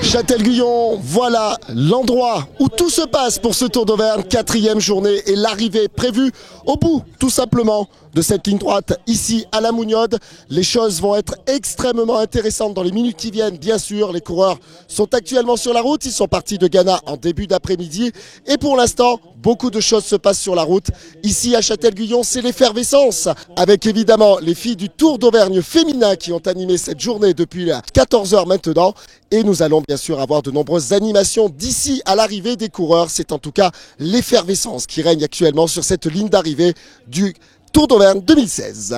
Châtel-Guyon, voilà l'endroit où tout se passe pour ce Tour d'Auvergne, 4e journée et l'arrivée prévue au bout tout simplement de cette ligne droite ici à la Mougnode. Les choses vont être extrêmement intéressantes dans les minutes qui viennent, bien sûr. Les coureurs sont actuellement sur la route, ils sont partis de Ghana en début d'après-midi et pour l'instant, beaucoup de choses se passent sur la route. Ici à Châtel-Guyon, c'est l'effervescence avec évidemment les filles du Tour d'Auvergne féminin qui ont animé cette journée depuis 14 h maintenant. Et nous allons bien sûr avoir de nombreuses animations d'ici à l'arrivée des coureurs. C'est en tout cas l'effervescence qui règne actuellement sur cette ligne d'arrivée du Tour d'Auvergne 2016.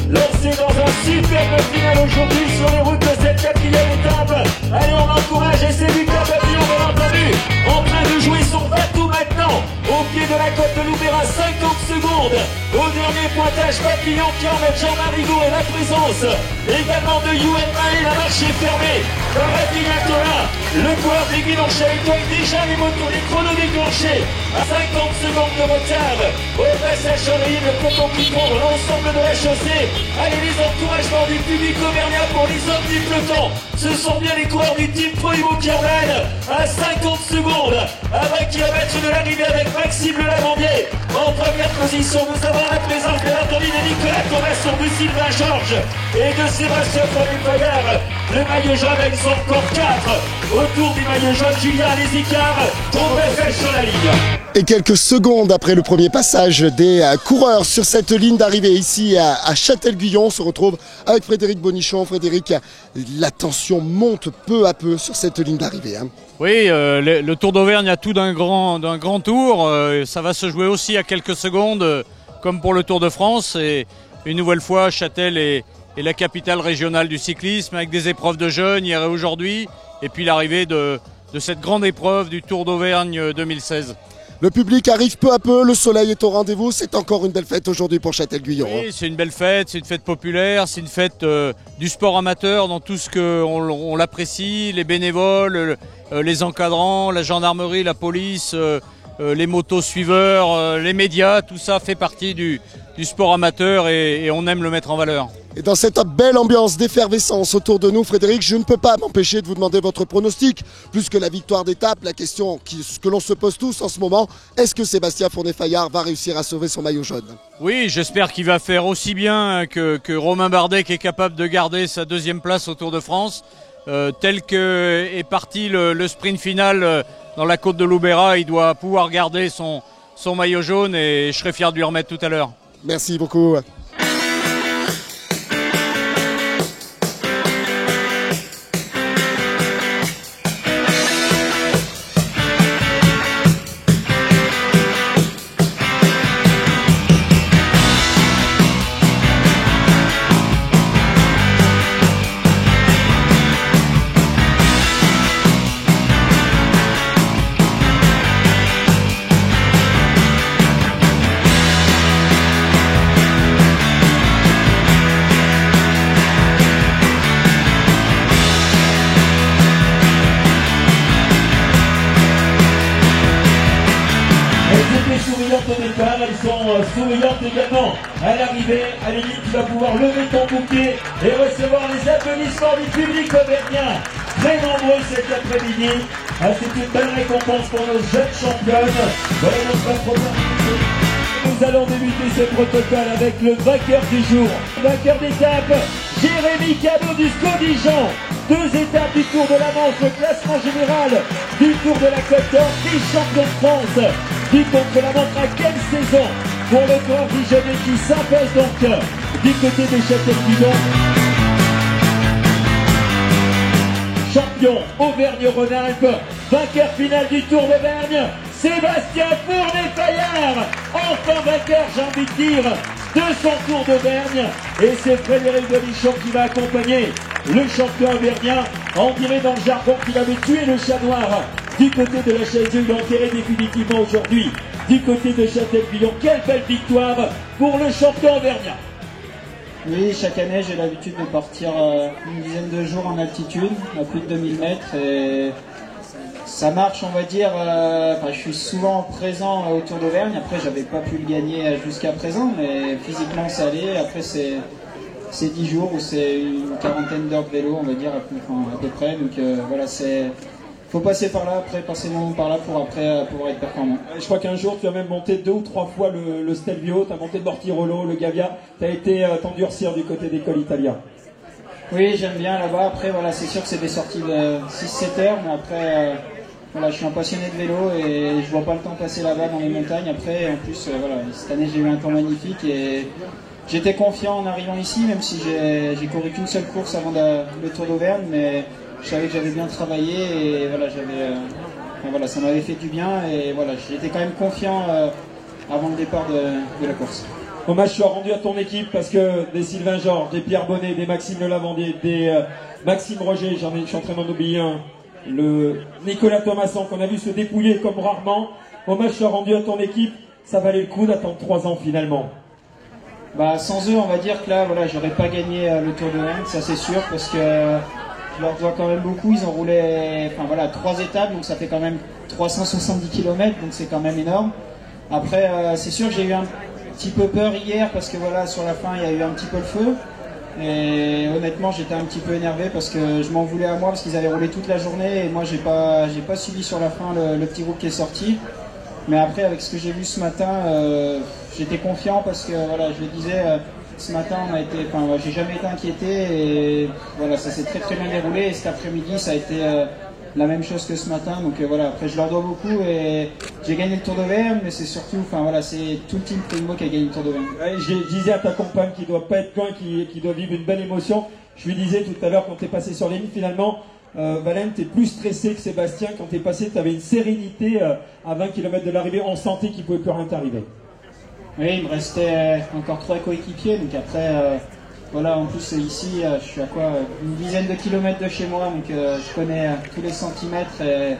Lancé dans un superbe final aujourd'hui sur les routes de cette 4e étape. Allez, on encourage et c'est Lucas Papillon, bien entendu, en train de jouer son bateau maintenant au pied de la côte de Loubera, 50 secondes au dernier pointage. Papillon qui emmène Jean-Marie Rigaud et la présence également de Yoann Mahé. La marche est fermée par Rafinha. Le coureur des Guidanches avec toi déjà les motos, les chronos déclenchés à 50 secondes de retard. Au passage sur la ligne, le peloton qui couvre l'ensemble de la chaussée. Allez, les encouragements du public auvergnat pour les hommes du peloton. Ce sont bien les coureurs du team Primo qui emmènent à 50 secondes à 20 km de l'arrivée avec Maxime Lavandier. En première position, nous avons la présence de l'Anthony de Nicolas Thomasson, de Sylvain Georges et de Sébastien Fabien. Le maillot jaune, ils sont encore 4. Autour du maillot jaune, Julien Lézicard, tombé sur la ligne. Et quelques secondes après le premier passage des coureurs sur cette ligne d'arrivée ici à Châtel-Guyon, on se retrouve avec Frédéric Bonichon. Frédéric, la tension monte peu à peu sur cette ligne d'arrivée. Oui, le Tour d'Auvergne a tout d'un grand tour. Ça va se jouer aussi à quelques secondes, comme pour le Tour de France. Et une nouvelle fois, Châtel est la capitale régionale du cyclisme, avec des épreuves de jeunes hier et aujourd'hui. Et puis l'arrivée de cette grande épreuve du Tour d'Auvergne 2016. Le public arrive peu à peu, le soleil est au rendez-vous, c'est encore une belle fête aujourd'hui pour Châtel-Guyon. Oui, c'est une belle fête, c'est une fête populaire, c'est une fête du sport amateur dans tout ce qu'on l'apprécie, les bénévoles, les encadrants, la gendarmerie, la police, les motos suiveurs, les médias, tout ça fait partie du sport amateur et on aime le mettre en valeur. Et dans cette belle ambiance d'effervescence autour de nous, Frédéric, je ne peux pas m'empêcher de vous demander votre pronostic. Plus que la victoire d'étape, la question que l'on se pose tous en ce moment, est-ce que Sébastien Fournet-Fayard va réussir à sauver son maillot jaune? Oui, j'espère qu'il va faire aussi bien que Romain Bardet, qui est capable de garder sa 2e place au Tour de France. Tel que est parti le sprint final dans la côte de Loubera, il doit pouvoir garder son maillot jaune et je serai fier de lui remettre tout à l'heure. Merci beaucoup. Souriantes au départ, elles sont souriantes également à l'arrivée. À la limite, tu vas pouvoir lever ton bouquet et recevoir les applaudissements du public auvergnat. Très nombreux cet après-midi. C'est une belle récompense pour nos jeunes championnes. Voilà notre programme. Nous allons débuter ce protocole avec le vainqueur du jour. Vainqueur d'étape, Jérémy Cadot du SCO Dijon. 2 étapes du Tour de la Manche, le classement général du Tour de la Côte d'Or, vice-champion de France du contre-la-montre. À quelle saison pour le coureur dijonnais qui s'impose donc du côté des Châtel-Guyon. Champion Auvergne-Rhône-Alpes, vainqueur final du Tour d'Auvergne, Sébastien Fournet-Fayard, enfin vainqueur, j'ai envie de dire, de son Tour d'Auvergne. Et c'est Frédéric Bonichon qui va accompagner le champion auvergnat. On dirait dans le jargon qu'il avait tué le chat noir Du côté de la Chaise-Dieu, il est enterré définitivement aujourd'hui. Du côté de Châtel-Villon, quelle belle victoire pour le champion auvergnat. Oui, chaque année j'ai l'habitude de partir une dizaine de jours en altitude, à plus de 2000 mètres, et ça marche, on va dire. Je suis souvent présent au Tour d'Auvergne. Après, j'avais pas pu le gagner jusqu'à présent, mais physiquement ça allait. Après, c'est 10 jours ou c'est une quarantaine d'heures de vélo, on va dire, à peu près. Donc voilà, faut passer par là, après passer par là pour après pouvoir être performant. Je crois qu'un jour tu as même monté 2 ou 3 fois le Stelvio, tu as monté le Mortirolo, le Gavia, tu as été t'endurcir du côté des cols Italia. Oui, j'aime bien là-bas. Après, voilà, c'est sûr que c'est des sorties de 6-7 heures, mais après, voilà, je suis un passionné de vélo et je vois pas le temps passer là-bas dans les montagnes. Après, en plus, voilà, cette année j'ai eu un temps magnifique et j'étais confiant en arrivant ici, même si j'ai couru qu'une seule course avant le Tour d'Auvergne, mais je savais que j'avais bien travaillé et voilà, voilà, ça m'avait fait du bien et voilà, j'étais quand même confiant avant le départ de la course. Hommage soit rendu à ton équipe parce que des Sylvain Georges, des Pierre Bonnet, des Maxime Le Lavandier, des Maxime Roger, je suis en train d'en oublier un, le Nicolas Thomasson qu'on a vu se dépouiller comme rarement. Hommage soit rendu à ton équipe, ça valait le coup d'attendre 3 ans finalement. Bah, sans eux, on va dire que là, voilà, j'aurais pas gagné le Tour de Rennes, ça c'est sûr, parce que je leur dois quand même beaucoup. Ils ont roulé, 3 étapes, donc ça fait quand même 370 km, donc c'est quand même énorme. Après, c'est sûr que j'ai eu un petit peu peur hier, parce que voilà, sur la fin, il y a eu un petit peu le feu. Et honnêtement, j'étais un petit peu énervé parce que je m'en voulais à moi, parce qu'ils avaient roulé toute la journée, et moi, j'ai pas suivi sur la fin le petit groupe qui est sorti. Mais après, avec ce que j'ai vu ce matin, j'étais confiant parce que voilà, je le disais, ce matin, j'ai jamais été inquiété et voilà, ça s'est très très bien déroulé. Et cet après-midi, ça a été la même chose que ce matin. Donc voilà, après, je leur dois beaucoup et j'ai gagné le Tour d'Auvergne, mais c'est surtout, c'est tout le team Primo qui a gagné le Tour d'Auvergne. Ouais, je disais à ta compagne qui doit pas être loin, qui doit vivre une belle émotion. Je lui disais tout à l'heure quand tu es passé sur les lignes, finalement. Valène, tu es plus stressé que Sébastien. Quand tu es passé, tu avais une sérénité à 20 km de l'arrivée. On sentait qu'il ne pouvait plus rien t'arriver. Oui, il me restait encore 3 coéquipiers. Donc après, voilà, en plus ici, je suis à une dizaine de kilomètres de chez moi. Donc je connais tous les centimètres et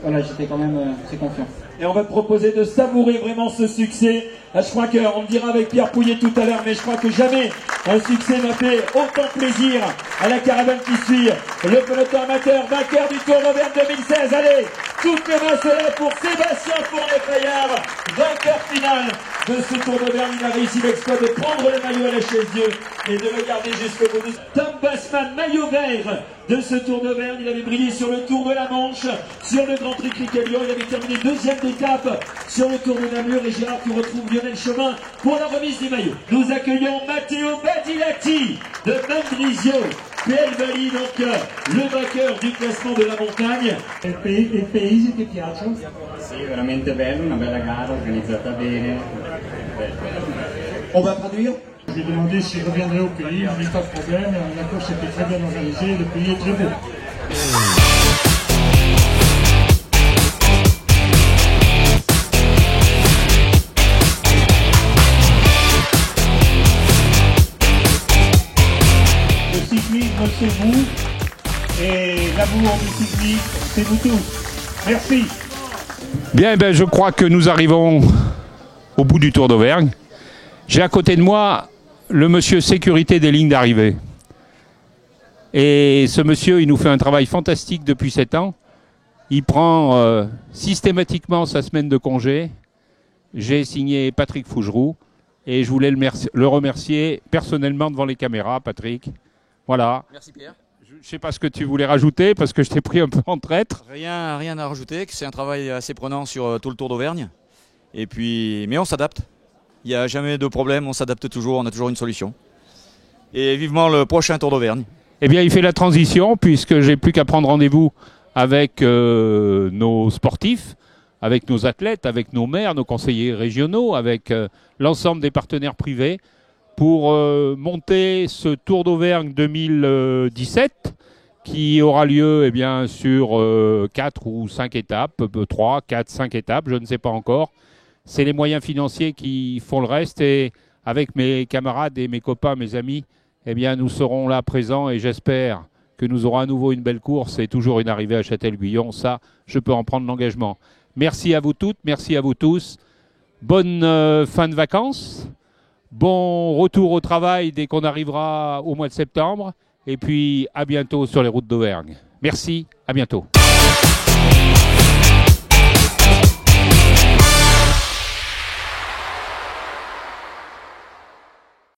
voilà, j'étais quand même très confiant. Et on va te proposer de savourer vraiment ce succès. Je crois qu'on le dira avec Pierre Pouillet tout à l'heure, mais je crois que jamais un succès m'a fait autant plaisir à la caravane qui suit. Le peloton amateur, vainqueur du Tour d'Auvergne 2016. Allez, toutes les mains se lèvent pour Sébastien Fournier-Fayard, vainqueur final de ce Tour d'Auvergne. Il a réussi l'exploit de prendre le maillot à la Chaise-Dieu et de le garder jusqu'au bout. Tom Bassman, maillot vert de ce Tour d'Auvergne. Il avait brillé sur le Tour de la Manche, sur le Grand Prix Cricalion. Il avait terminé 2e étape sur le Tour de Namur. Et Gérard, tu retrouves Lionel Chemin pour la remise du maillot. Nous accueillons Matteo Badilati de Mendrisio. PL Valley, donc le vainqueur du classement de la montagne. Il paese ti piace? Sì, veramente bello, una bella gara organizzata bene. On va traduire. Je lui ai demandé s'il reviendrait au pays, il n'y a pas de problème, la course était très bien organisée, le pays est très beau. Le cyclisme, c'est vous, et l'amour du cyclisme, c'est vous tous. Merci. Bien, je crois que nous arrivons au bout du Tour d'Auvergne. J'ai à côté de moi le monsieur sécurité des lignes d'arrivée. Et ce monsieur, il nous fait un travail fantastique depuis 7 ans. Il prend systématiquement sa semaine de congé. J'ai signé Patrick Fougeroux et je voulais le remercier personnellement devant les caméras, Patrick. Voilà. Merci Pierre. Je ne sais pas ce que tu voulais rajouter parce que je t'ai pris un peu en traître. Rien à rajouter, c'est un travail assez prenant sur tout le Tour d'Auvergne. Et puis, mais on s'adapte. Il n'y a jamais de problème, on s'adapte toujours, on a toujours une solution. Et vivement le prochain Tour d'Auvergne. Eh bien, il fait la transition puisque j'ai plus qu'à prendre rendez-vous avec nos sportifs, avec nos athlètes, avec nos maires, nos conseillers régionaux, avec l'ensemble des partenaires privés pour monter ce Tour d'Auvergne 2017 qui aura lieu sur 4 ou 5 étapes, 3, 4, 5 étapes, je ne sais pas encore. C'est les moyens financiers qui font le reste et avec mes camarades et mes copains, mes amis, nous serons là présents et j'espère que nous aurons à nouveau une belle course et toujours une arrivée à Châtel-Guyon. Ça, je peux en prendre l'engagement. Merci à vous toutes, merci à vous tous. Bonne fin de vacances. Bon retour au travail dès qu'on arrivera au mois de septembre. Et puis, à bientôt sur les routes d'Auvergne. Merci, à bientôt.